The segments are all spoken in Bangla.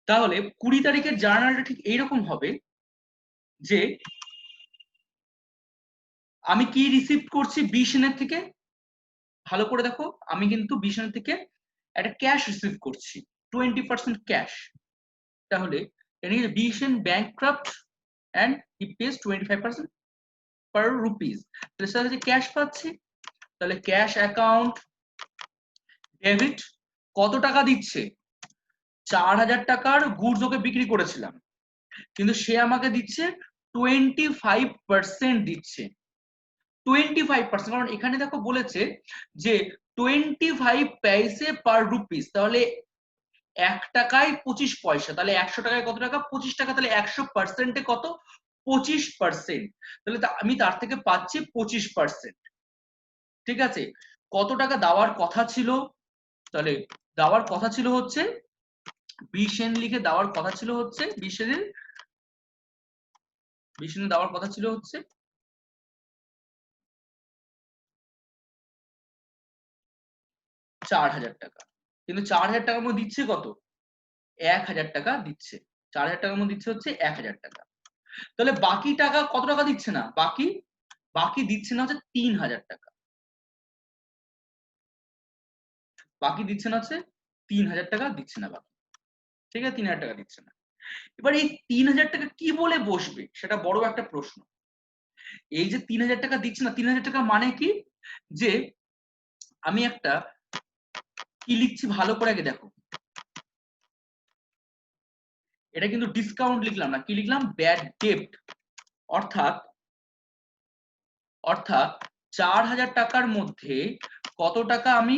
তাহলে 20 তারিখের জার্নালটা ঠিক এইরকম হবে যে আমি কি রিসিভ করছি বিশনের থেকে, ভালো করে দেখো, আমি কিন্তু বিশনের থেকে একটা ক্যাশ রিসিভ করছি 20% ক্যাশ। তাহলে বিশন ব্যাংকক্রাফট and he pays 25% per rupees, তাহলে স্যার যে ক্যাশ পাচ্ছি, তাহলে ক্যাশ অ্যাকাউন্ট ডেবিট কত টাকা দিচ্ছে, 4000 টাকার গুডস ওকে বিক্রি করেছিলাম, কিন্তু সে আমাকে দিচ্ছে 25% দিচ্ছে, 25%, কারণ এখানে দেখো বলেছে যে 25 পয়সে পার রুপিস, তাহলে 1 টাকায় 25 পয়সা, তাহলে 100 টাকায় কত টাকা, 25 টাকা, তাহলে 100%-এ কত, 25%, তাহলে আমি তার থেকে পাচ্ছি 25%। ঠিক আছে, কত টাকা দেওয়ার কথা ছিল, তাহলে দেওয়ার কথা ছিল হচ্ছে 20 সেন্ট লিখে দেওয়ার কথা ছিল হচ্ছে 20 সেন্ট দেওয়ার কথা ছিল হচ্ছে 4000 টাকা, কিন্তু 4000 টাকার মধ্যে দিচ্ছে কত, 1000 টাকা দিচ্ছে, 4000 টাকার মধ্যে দিচ্ছে হচ্ছে 1000 টাকা, তাহলে বাকি টাকা কত টাকা দিচ্ছে না, বাকি বাকি দিচ্ছে না হচ্ছে 3000 টাকা, বাকি দিচ্ছে না হচ্ছে 3000 টাকা দিচ্ছে না বাকি। ঠিক আছে, 3000 টাকা দিচ্ছে না। এবার এই 3000 টাকা কি বলে বসবে সেটা বড় একটা প্রশ্ন। এই যে 3000 টাকা দিচ্ছে না, 3000 টাকা মানে কি, যে আমি একটা কি লিখছি ভালো করে আগে দেখো, এটা কিন্তু ডিসকাউন্ট লিখলাম না, কি লিখলাম, ব্যাড ডেট, অর্থাৎ অর্থাৎ 4000 টাকার মধ্যে কত টাকা আমি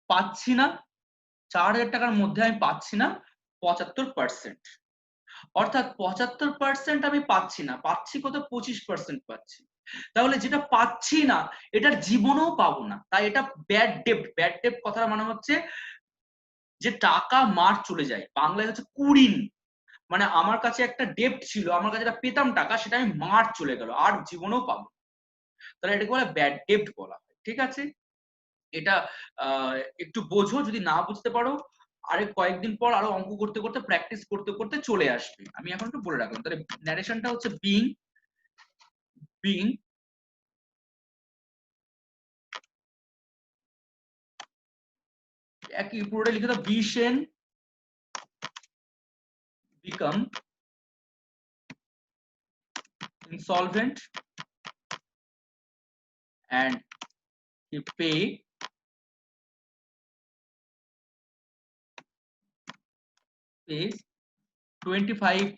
পাচ্ছি না, 4000 টাকার মধ্যে আমি পাচ্ছি না 75%, অর্থাৎ 75% আমি পাচ্ছি না, পাচ্ছি কত, 25% পাচ্ছি, তাহলে যেটা পাচ্ছি না এটার জীবনেও পাবো না, তাই এটা ব্যাড ডেপ্ট। ব্যাড ডেপ্ট কথার মানে হচ্ছে যে টাকা মার চলে যায়, বাংলায় হচ্ছে কুড়িন, মানে আমার কাছে একটা ডেপ্ট ছিল, আমার কাছে যেটা পেতাম টাকা সেটা আমি মার চলে গেল, আর জীবনেও পাবো, তাহলে এটাকে বলে ব্যাড ডেপ্ট বলা হয়। ঠিক আছে, এটা একটু বোঝো, যদি না বুঝতে পারো আরে কয়েকদিন পর আরো অঙ্ক করতে করতে প্র্যাকটিস করতে করতে চলে আসবে, আমি এখন একটু বলে রাখলাম। তাহলে ন্যারেশনটা হচ্ছে বিং বিং একই পুরোটা লিখে দাও, Bishen become insolvent and he pays 25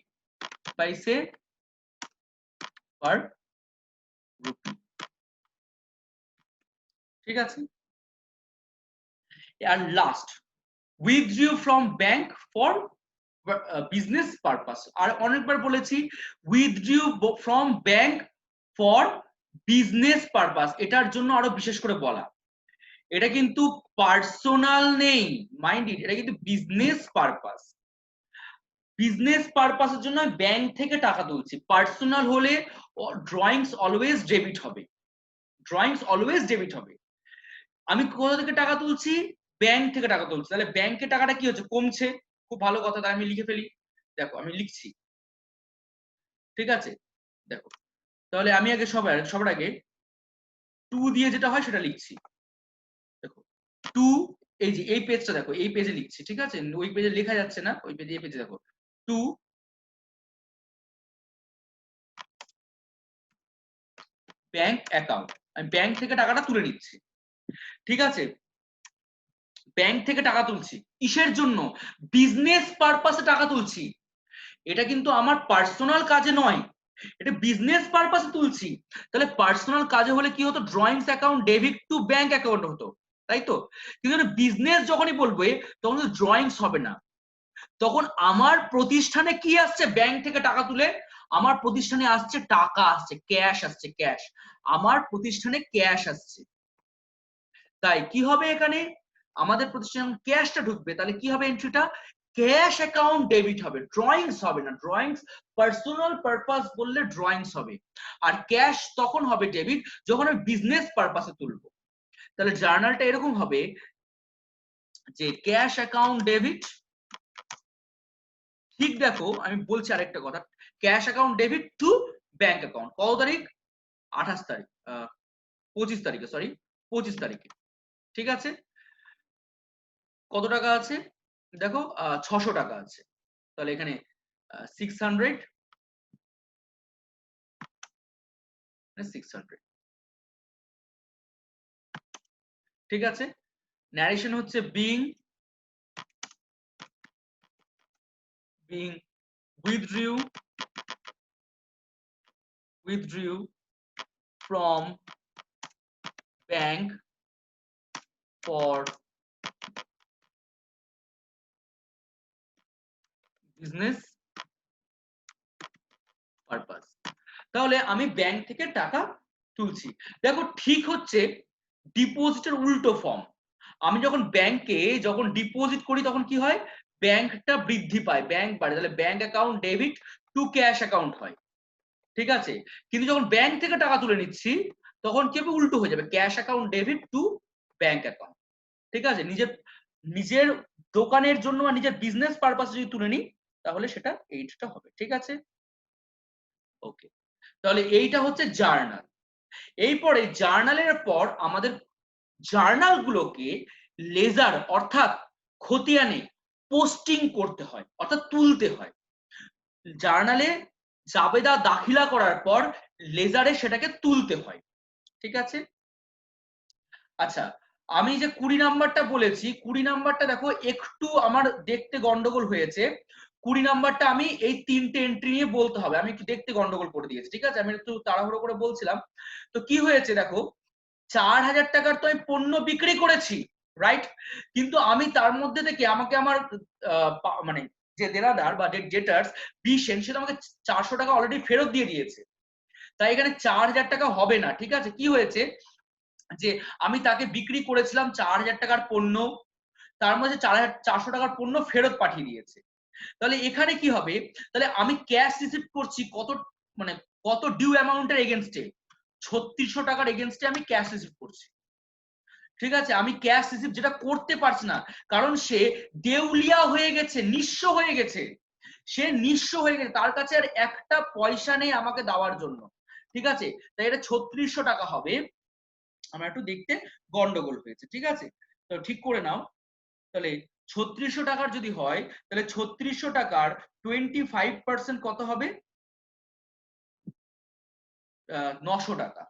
paise per rupee। ঠিক আছে, আর last withdrew from bank for business purpose, আর অনেকবার বলেছি withdrew from bank for business purpose, এটার জন্য আরো বিশেষ করে বলা, এটা কিন্তু পার্সোনাল নেই, মাইন্ড ইট, এটা কিন্তু বিজনেস পারপাস, বিজনেস পারপাসের জন্য ব্যাংক থেকে টাকা তুলছি, পার্সোনাল হলে ড্রয়িংস অলওয়েজ ডেবিট হবে, ড্রয়িংস অলওয়েজ ডেবিট হবে। আমি কোথা থেকে টাকা তুলছি, ব্যাংক থেকে টাকা তুলছি, তাহলে ব্যাংকে টাকাটা কি হচ্ছে, কমছে, খুব ভালো কথা, তাই আমি লিখে ফেলি, দেখো আমি লিখছি। ঠিক আছে, দেখো, তাহলে আমি আগে সবার আগে টু দিয়ে যেটা হয় সেটা লিখছি, দেখো টু, এই যে এই পেজটা দেখো, এই পেজে লিখছি, ঠিক আছে, ওই পেজে লেখা যাচ্ছে না, ওই পেজে, এই পেজে দেখো, টু ব্যাংক অ্যাকাউন্ট, আমি ব্যাংক থেকে টাকাটা তুলে নিচ্ছি। ঠিক আছে, ব্যাংক থেকে টাকা তুলছি কিসের জন্য, বিজনেস পারপাসে টাকা তুলছি, এটা কিন্তু আমার পার্সোনাল কাজে নয়, এটা বিজনেস পারপাসে তুলছি, তাহলে পার্সোনাল কাজে হলে কি হতো, drawings account debit to bank account হতো, তাই তো, কিন্তু বিজনেস যখনই বলবে তখন ড্রয়িংস হবে না, তখন আমার প্রতিষ্ঠানে কি আসছে, ব্যাংক থেকে টাকা তুলে আমার প্রতিষ্ঠানে আসছে টাকা, আসছে ক্যাশ, আসছে ক্যাশ, আমার প্রতিষ্ঠানে ক্যাশ আসছে, তাই কি হবে এখানে, আমাদের প্রতিষ্ঠানে ক্যাশটা ঢুকবে, তাহলে কি হবে এন্ট্রিটা, ক্যাশ অ্যাকাউন্ট ডেবিট হবে, ড্রয়িংস হবে না, ড্রয়িংস পার্সোনাল পারপাস বললে ড্রয়িংস হবে, আর ক্যাশ তখন হবে ডেবিট যখন আমি বিজনেস পারপাসে তুলবো। তাহলে জার্নালটা এরকম হবে যে ক্যাশ অ্যাকাউন্ট ডেবিট ঠিক দেখো আমি বলছি আরেকটা কথা, cash account debit to bank account কত তারিখ? 28 তারিখ, 25 তারিখে, সরি 25 তারিখে। ঠিক আছে, কত টাকা আছে দেখো, 600 টাকা আছে। তাহলে এখানে 600, 600। ঠিক আছে, ন্যারেশন হচ্ছে being withdrew from bank for business purpose। তাহলে আমি ব্যাংক থেকে টাকা তুলছি। দেখো ঠিক হচ্ছে ডিপোজিটের উল্টো ফর্ম। আমি যখন ব্যাংকে যখন ডিপোজিট করি তখন কি হয়, ব্যাংকটা বৃদ্ধি পায়, ব্যাংক বাড়ে, তাহলে bank account debit two cash account হয়। ঠিক আছে, কিন্তু যখন ব্যাংক থেকে টাকা তুলে নিচ্ছি তখন কি হবে, উল্টো হয়ে যাবে, cash account debit to bank account. ঠিক আছে, নিজের নিজের দোকানের জন্য বা নিজের বিজনেস পারপাসে যদি তুলে নিই তাহলে সেটা এইটা হবে। ঠিক আছে, ওকে। তাহলে এইটা হচ্ছে জার্নাল। এরপরে জার্নালের পর আমাদের জার্নাল গুলোকে লেজার অর্থাৎ খতিয়ানে পোস্টিং করতে হয়, অর্থাৎ তুলতে হয়। জার্নালে জাবেদা দাখিলা করার পর লেজারে সেটাকে তুলতে হয়। ঠিক আছে, আচ্ছা আমি যে 20 নাম্বারটা বলেছি, 20 নাম্বারটা দেখো একটু আমার দেখতে গন্ডগোল হয়েছে। 20 নাম্বারটা আমি এই তিনটে এন্ট্রি নিয়ে বলতে হবে, আমি একটু দেখতে গন্ডগোল করে দিয়েছি। ঠিক আছে, আমি একটু তাড়াহুড়ো করে বলছিলাম। তো কি হয়েছে দেখো, 4000 টাকার তো আমি পণ্য বিক্রি করেছি, রাইট, কিন্তু আমি তার মধ্যে থেকে আমাকে আমার মানে যে দেনাদার বা ডেটার্স বিশেন, সে আমাকে 400 টাকা অলরেডি ফেরত দিয়ে দিয়েছে। তাই এখানে 4000 টাকা হবে না। ঠিক আছে, কি হয়েছে যে আমি তাকে বিক্রি করেছিলাম 4000 টাকার পণ্য, তার মধ্যে 400 টাকার পণ্য ফেরত পাঠিয়ে দিয়েছে। তাহলে এখানে কি হবে, তাহলে আমি ক্যাশ রিসিভ করছি কত, মানে কত ডিউ অ্যামাউন্টের এগেনস্টে, 3600 টাকার এগেনস্টে আমি ক্যাশ রিসিভ করছি। ঠিক আছে, আমি ক্যাশ রিসিভ যেটা করতে পারছি না, কারণ সে দেউলিয়া হয়ে গেছে, নিঃস্ব হয়ে গেছে, সে নিঃস্ব হয়ে গেছে, তার কাছে আর একটা পয়সা নেই আমাকে দেওয়ার জন্য। ঠিক আছে, তাই এটা 3600 টাকা হবে। আমার একটু দেখতে গন্ডগোল হয়েছে। ঠিক আছে, তো ঠিক করে নাও। তাহলে 3600 টাকার যদি হয় তাহলে 3600 টাকার 25% কত হবে, 900 টাকা।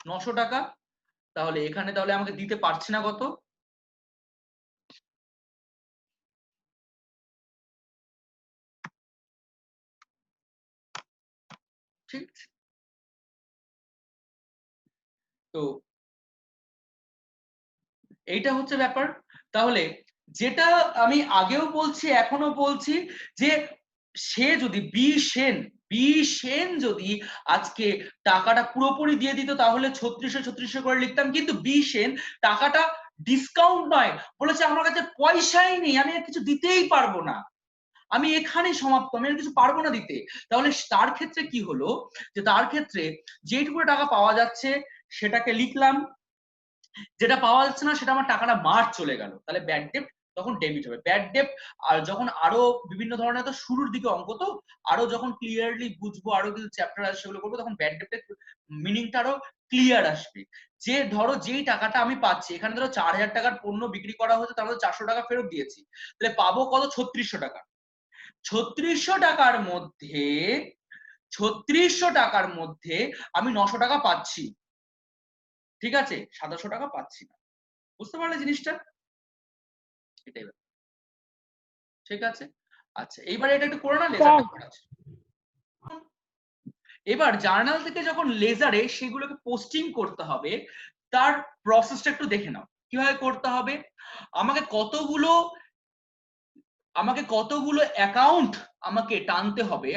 900 টাকা, তাহলে এখানে তাহলে আমাকে দিতে পারছি না কত, ঠিক আছে। তো এইটা হচ্ছে ব্যাপার। তাহলে যেটা আমি আগেও বলছি এখনো বলছি, যে সে যদি বি সেন যদি আজকে টাকাটা পুরোপুরি দিয়ে দিত তাহলে 3600 করে লিখতাম, কিন্তু বি সেন টাকাটা ডিসকাউন্ট নয়, বলেছে আমার কাছে পয়সাই নেই, আমি আর কিছু দিতেই পারবো না, আমি এখানেই সমাপ্ত, আমি আর কিছু পারবো না দিতে। তাহলে তার ক্ষেত্রে কি হলো, যে তার ক্ষেত্রে যেটুকু টাকা পাওয়া যাচ্ছে সেটাকে লিখলাম, যেটা পাওয়া যাচ্ছে না সেটা আমার টাকাটা মার চলে গেল, তাহলে ব্যাড ডেট তখন ডেবিট হবে। ব্যাড ডেট আর যখন আরো বিভিন্ন ধরনের, তো শুরুর দিকে অঙ্ক, তো আরো যখন ক্লিয়ারলি বুঝবো, আরো কিছু চ্যাপ্টার আছে সেগুলো করবো, তখন ব্যাড ডেটের মিনিংটা আরো ক্লিয়ার আসবে। যে ধরো যেই টাকাটা আমি পাচ্ছি, এখানে ধরো 4000 টাকার পণ্য বিক্রি করা হচ্ছে, তার মধ্যে 400 টাকা ফেরত দিয়েছি, তাহলে পাবো কত, 3600 টাকা। 3600 টাকার মধ্যে 3600 টাকার মধ্যে আমি 900 টাকা পাচ্ছি। ঠিক আছে, 2700 টাকা পাচ্ছি না। বুঝতে পারলে জিনিসটা, এটাই ব্যাপার। ঠিক আছে, আচ্ছা এইবার এটা একটু করে না, লেজারটা করা আছে। এবার জার্নাল থেকে যখন লেজারে সেগুলোকে পোস্টিং করতে হবে, তার প্রসেসটা একটু দেখে নাও কিভাবে করতে হবে। আমাকে কতগুলো অ্যাকাউন্ট আমাকে টানতে হবে।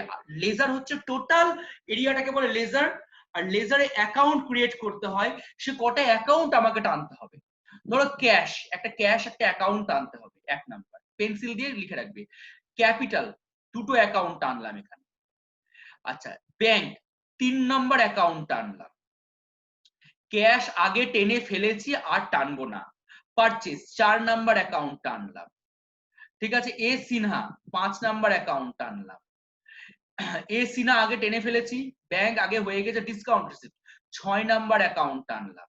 লেজার হচ্ছে টোটাল এরিয়াটাকে বলে লেজার, আর লেজারে অ্যাকাউন্ট ক্রিয়েট করতে হয়, সে কটা অ্যাকাউন্ট আমাকে টানতে হবে। ধরো একটা অ্যাকাউন্ট টানতে হবে, 1 নাম্বার পেন্সিল দিয়ে লিখে রাখবে, ক্যাপিটাল দুটো অ্যাকাউন্ট টানলাম এখানে। আচ্ছা, ব্যাংক 3 নম্বর অ্যাকাউন্ট টানলাম, ক্যাশ আগে টেনে ফেলেছি আর টানবো না, পারচেজ 4 নাম্বার অ্যাকাউন্ট টানলাম। ঠিক আছে, এ সিনহা 5 নাম্বার অ্যাকাউন্ট টানলাম। এ সিনহা আগে টেনে ফেলেছি, ব্যাংক আগে হয়ে গেছে, ডিসকাউন্ট রিসিপ্ট 6 নাম্বার অ্যাকাউন্ট টানলাম।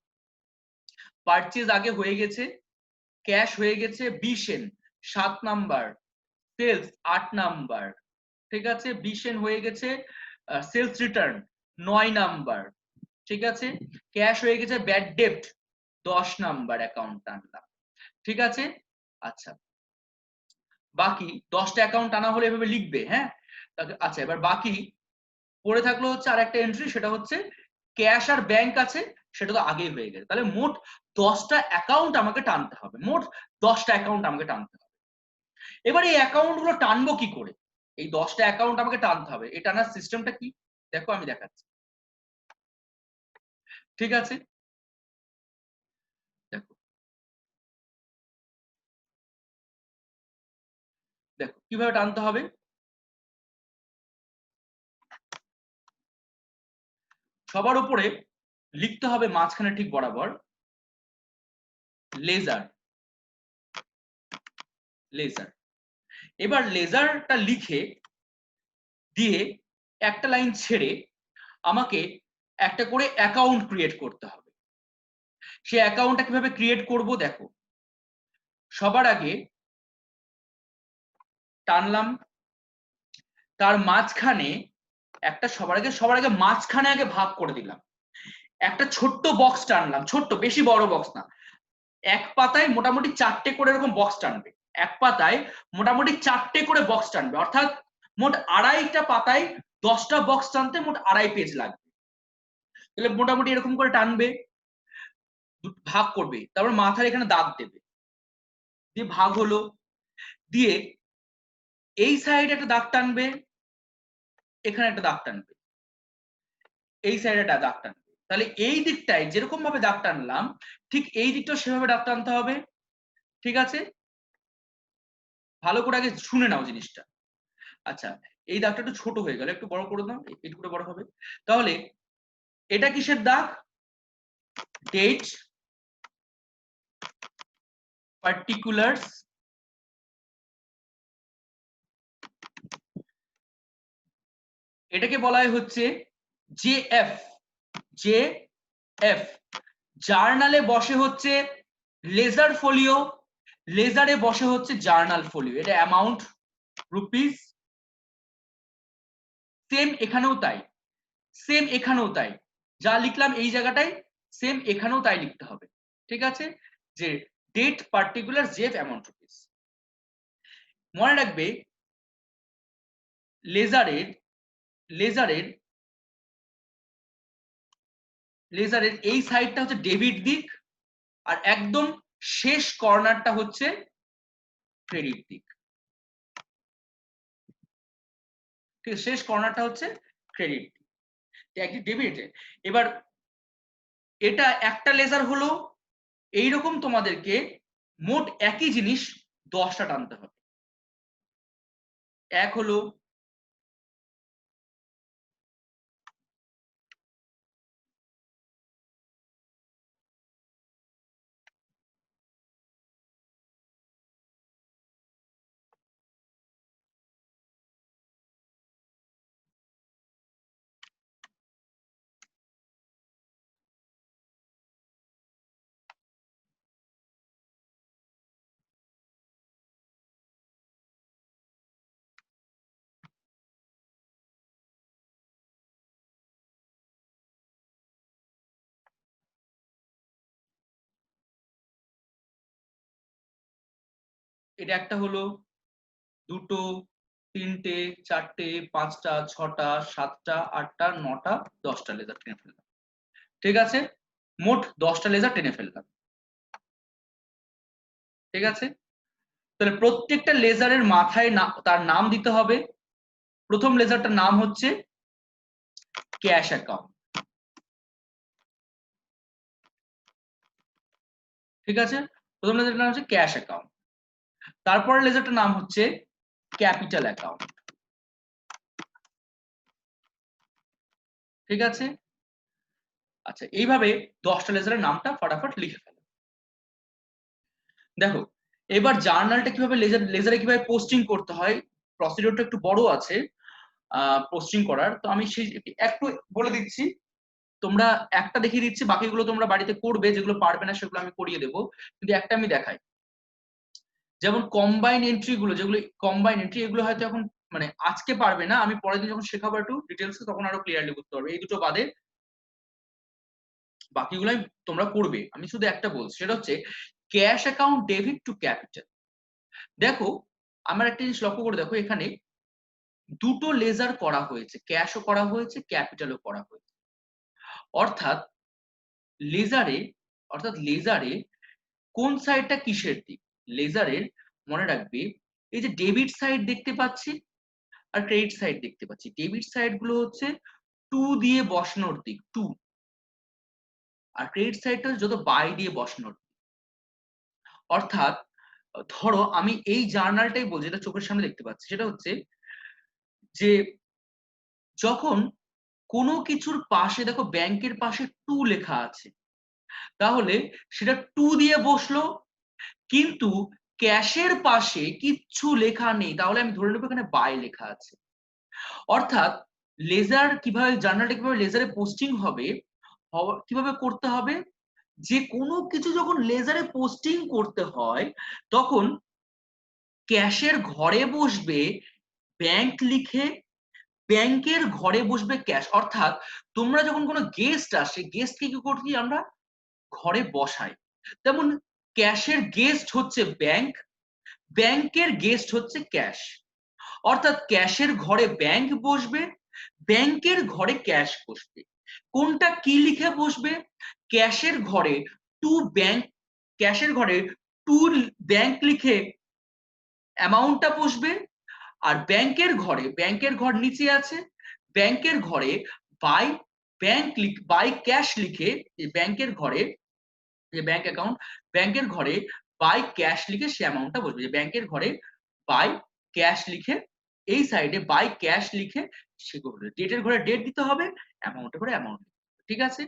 পারচেজ আগে হয়ে গেছে, ক্যাশ হয়ে গেছে, বিশেন 7 নাম্বার, সেলস 8 নাম্বার, ঠিক আছে, বিশেন হয়ে গেছে, সেলস রিটার্ন 9 নাম্বার, ঠিক আছে, ক্যাশ হয়ে গেছে, ব্যাড ডেপ্ট 10 নাম্বার অ্যাকাউন্ট টানলাম, ঠিক আছে। আচ্ছা, বাকি 10টা অ্যাকাউন্ট টানা হলে এভাবে লিখবে, হ্যাঁ। আচ্ছা, এবার বাকি পড়ে থাকলো হচ্ছে আর একটা এন্ট্রি, সেটা হচ্ছে ক্যাশ আর ব্যাংক আছে, সেটা তো আগেই হয়ে গেছে। তাহলে মোট 10টা অ্যাকাউন্ট আমাকে টানতে হবে, মোট 10টা অ্যাকাউন্ট আমাকে টানতে হবে। এবার এই অ্যাকাউন্ট গুলো টানবো কি করে? এই 10টা অ্যাকাউন্ট আমাকে টানতে হবে, এই টানার সিস্টেমটা কি দেখো, আমি দেখাচ্ছি, ঠিক আছে। দেখো দেখো কিভাবে টানতে হবে। সবার উপরে লিখতে হবে মাঝখানে ঠিক বরাবর লেজার, লেজার। এবার লেজারটা লিখে দিয়ে একটা লাইন ছেড়ে আমাকে একটা করে অ্যাকাউন্ট ক্রিয়েট করতে হবে। সেই অ্যাকাউন্টটা কিভাবে ক্রিয়েট করব দেখো, সবার আগে টানলাম, তার মাঝখানে একটা, সবার আগে মাঝখানে আগে ভাগ করে দিলাম, একটা ছোট্ট বক্স টানলাম, ছোট্ট, বেশি বড় বক্স না, এক পাতায় মোটামুটি 4টে করে এরকম বক্স টানবে, এক পাতায় মোটামুটি 4টে করে বক্স টানবে, অর্থাৎ মোট 2.5টা পাতায় 10টা বক্স টানতে মোট 2.5 পেজ লাগবে। তাহলে মোটামুটি এরকম করে টানবে, ভাগ করবে, তারপর মাথার এখানে দাগ দেবে, দিয়ে ভাগ হলো, দিয়ে এই সাইডে একটা দাগ টানবে, এখানে একটা দাগ টানবে, এই সাইডে একটা দাগ টানবে। তাহলে এই দিকটায় যেরকম ভাবে দাগ টানলাম, ঠিক এই দিকটাও সেভাবে দাগ টানতে হবে, ঠিক আছে। ভালো করে আগে শুনে নাও জিনিসটা। আচ্ছা, এই দাগটা একটু ছোট হয়ে গেল, একটু বড় করে দাও, একটু করে বড় হবে। তাহলে এটা কিসের দাগ? ডেট পার্টিকুলার্স, এটাকে বলা হচ্ছে জেএফ, জেএফ। জার্নালে বসে হচ্ছে লেজার ফোলিও, লেজারে বসে হচ্ছে জার্নাল ফোলিও, এটা অ্যামাউন্ট রুপিস। সেম এখানেও তাই, সেম এখানেও তাই, যা লিখলাম এই জায়গাটায় সেম এখানেও তাই লিখতে হবে, ঠিক আছে, যে date particular JF amount rupees. মনে রাখবে লেজারের লেজারের লেজারের এই সাইডটা হচ্ছে ডেবিট দিক, আর একদম শেষ কর্নারটা হচ্ছে ক্রেডিট দিক, ঠিক আছে, শেষ কর্নারটা হচ্ছে ক্রেডিট দিক, একটি ডেবিটে। এবার এটা একটা লেজার হলো, এইরকম তোমাদেরকে মোট একই জিনিস 10টা টানতে হবে। এক হলো, এটা একটা হলো, দুটো, তিনটে, চারটে, 5টা, 6টা, 7টা, 8টা, 9টা, 10টা লেজার টেনে ফেললাম, ঠিক আছে, মোট 10টা লেজার টেনে ফেললাম, ঠিক আছে। তাহলে প্রত্যেকটা লেজারের মাথায় তার নাম দিতে হবে। প্রথম লেজারটার নাম হচ্ছে ক্যাশ অ্যাকাউন্ট, ঠিক আছে, প্রথম লেজারটার নাম হচ্ছে ক্যাশ অ্যাকাউন্ট। তারপরে লেজারটার নাম হচ্ছে ক্যাপিটাল অ্যাকাউন্ট, ঠিক আছে। আচ্ছা, এইভাবে 10টা লেজারের নামটা ফটাফট লিখে ফেলো। দেখো, এবার জার্নালটা কিভাবে লেজারে কিভাবে পোস্টিং করতে হয়, প্রসিডিওরটা একটু বড় আছে পোস্টিং করার, তো আমি সেই একটু বলে দিচ্ছি। তোমরা একটা দেখিয়ে দিচ্ছি, বাকিগুলো তোমরা বাড়িতে করবে, যেগুলো পারবে না সেগুলো আমি করিয়ে দেবো, কিন্তু একটা আমি দেখাই। যেমন কম্বাইন এন্ট্রি গুলো, যেগুলো কম্বাইন এন্ট্রি, এগুলো হয়তো এখন মানে আজকে পারবে না, আমি পরের দিন যখন শেখাবো একটু ডিটেলস, তখন আরো ক্লিয়ারলি বুঝতে পারবে। এই দুটো বাদে বাকিগুলাই তোমরা করবে, আমি শুধু একটা বলছি, সেটা হচ্ছে cash account debit two capital. দেখো আমার একটা জিনিস লক্ষ্য করে দেখো, এখানে দুটো লেজার করা হয়েছে, ক্যাশও করা হয়েছে, ক্যাপিটালও করা হয়েছে। অর্থাৎ লেজারে লেজারে কোন সাইডটা কিসের দিক, লেজারের মনে রাখবে এই যে ডেবিট সাইড দেখতে পাচ্ছি আর ক্রেডিট সাইড দেখতে পাচ্ছি, ডেবিট সাইড গুলো হচ্ছে টু দিয়ে বসানোর দিক, টু, আর ক্রেডিট সাইডটা যত বাই দিয়ে বসানোর দিক। অর্থাৎ ধরো আমি এই জার্নালটাই বলছি, যেটা চোখের সামনে দেখতে পাচ্ছি, সেটা হচ্ছে যে যখন কোনো কিছুর পাশে দেখো ব্যাংকের পাশে টু লেখা আছে, তাহলে সেটা টু দিয়ে বসলো, কিন্তু ক্যাশের পাশে কিচ্ছু লেখা নেই, তাহলে আমি ধরে নেবো এখানে বাই লেখা আছে। অর্থাৎ লেজার কিভাবে, জার্নালটা কিভাবে লেজারে পোস্টিং হবে, কিভাবে করতে হবে, যে কোনো কিছু যখন লেজারে পোস্টিং করতে হয় তখন ক্যাশের ঘরে বসবে ব্যাংক লিখে, ব্যাংকের ঘরে বসবে ক্যাশ। অর্থাৎ তোমরা যখন কোনো গেস্ট আসে, গেস্টকে কি করি আমরা, ঘরে বসাই। তেমন ক্যাশের গেস্ট হচ্ছে ব্যাংক, ব্যাংকের গেস্ট হচ্ছে ক্যাশ। অর্থাৎ ক্যাশের ঘরে ব্যাংক বসবে, ব্যাংকের ঘরে ক্যাশ বসবে। কোনটা কি লিখে বসবে, ক্যাশের ঘরে টু ব্যাংক, ক্যাশের ঘরে টু ব্যাংক লিখে অ্যামাউন্টটা বসবে, আর ব্যাংকের ঘরে, ব্যাংকের ঘর নিচে আছে, ব্যাংকের ঘরে বাই বাই ক্যাশ লিখে, ব্যাংকের ঘরে যে ব্যাংক অ্যাকাউন্ট, ব্যাংকের ঘরে বাই ক্যাশ লিখে সে অ্যামাউন্টটা বসবে, যে ব্যাংকের ঘরে বাই ক্যাশ লিখে, এই সাইডে বাই ক্যাশ লিখে সে করবে, ডেটের ঘরে ডেট দিতে হবে, অ্যামাউন্টের ঘরে অ্যামাউন্ট, ঠিক আছে।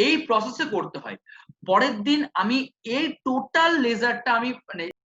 এই প্রসেসে করতে হয়। পরের দিন আমি এই টোটাল লেজারটা আমি মানে